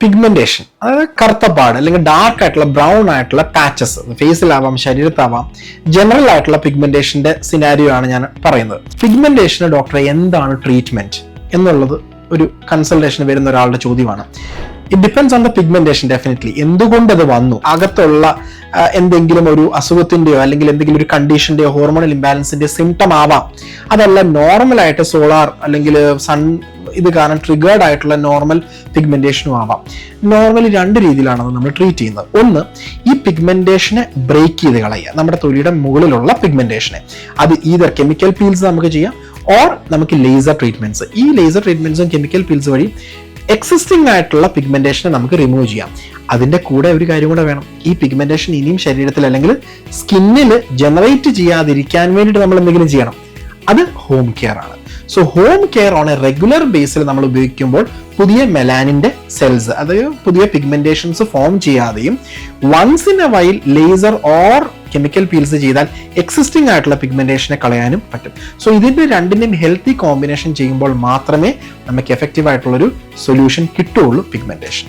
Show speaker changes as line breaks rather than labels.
Pigmentation, അതായത് കറുത്ത പാട് അല്ലെങ്കിൽ ഡാർക്ക് ആയിട്ടുള്ള ബ്രൗൺ ആയിട്ടുള്ള പാച്ചസ് ഫേസിലാവാം ശരീരത്താവാം, ജനറൽ ആയിട്ടുള്ള പിഗ്മെന്റേഷന്റെ സിനാരിയോ ആണ് ഞാൻ പറയുന്നത്. പിഗ്മെന്റേഷന് ഡോക്ടറെ എന്താണ് ട്രീറ്റ്മെന്റ് എന്നുള്ളത് ഒരു കൺസൾട്ടേഷന് വരുന്ന ഒരാളുടെ ചോദ്യമാണ്. It depends on the pigmentation definitely. എന്തുകൊണ്ട് അത് വന്നു, അകത്തുള്ള എന്തെങ്കിലും ഒരു അസുഖത്തിന്റെയോ അല്ലെങ്കിൽ എന്തെങ്കിലും ഒരു കണ്ടീഷന്റെയോ ഹോർമോണൽ ഇംബാലൻസിന്റെയോ സിംറ്റം ആവാം. അതല്ല നോർമലായിട്ട് സോളാർ അല്ലെങ്കിൽ സൺ ഇത് കാരണം ട്രിഗേർഡ് ആയിട്ടുള്ള നോർമൽ പിഗ്മെന്റേഷനും ആവാം. നോർമലി രണ്ട് രീതിയിലാണ് നമ്മൾ ട്രീറ്റ് ചെയ്യുന്നത്. ഒന്ന്, ഈ പിഗ്മെന്റേഷനെ ബ്രേക്ക് ചെയ്ത് കളയുക, നമ്മുടെ തൊലിയുടെ മുകളിലുള്ള പിഗ്മെന്റേഷനെ. അത് ഈതർ കെമിക്കൽ പീൽസ് നമുക്ക് ചെയ്യാം ഓർ നമുക്ക് ലേസർ ട്രീറ്റ്മെന്റ്സ്. ഈ ലേസർ ട്രീറ്റ്മെന്റ്സും കെമിക്കൽ പീൽസ് വഴി എക്സിസ്റ്റിംഗ് ആയിട്ടുള്ള പിഗ്മെന്റേഷനെ നമുക്ക് റിമൂവ് ചെയ്യാം. അതിന്റെ കൂടെ ഒരു കാര്യം കൂടെ വേണം, ഈ പിഗ്മെന്റേഷൻ ഇനിയും ശരീരത്തിൽ അല്ലെങ്കിൽ സ്കിന്നിൽ ജനറേറ്റ് ചെയ്യാതിരിക്കാൻ വേണ്ടിയിട്ട് നമ്മൾ എന്തെങ്കിലും ചെയ്യണം. അത് ഹോം കെയർ ആണ്. So home care on a regular ബേസിൽ നമ്മൾ ഉപയോഗിക്കുമ്പോൾ പുതിയ മെലാനിന്റെ സെൽസ്, അതായത് പുതിയ പിഗ്മെന്റേഷൻസ് ഫോം ചെയ്യാതെയും once in a while laser or chemical peels ചെയ്താൽ എക്സിസ്റ്റിംഗ് ആയിട്ടുള്ള പിഗ്മെന്റേഷനെ കളയാനും പറ്റും. സോ ഇതിന്റെ രണ്ടിന്റെയും ഹെൽത്തി കോമ്പിനേഷൻ ചെയ്യുമ്പോൾ മാത്രമേ നമുക്ക് എഫക്റ്റീവ് ആയിട്ടുള്ളൊരു സൊല്യൂഷൻ കിട്ടുള്ളൂ പിഗ്മെന്റേഷൻ.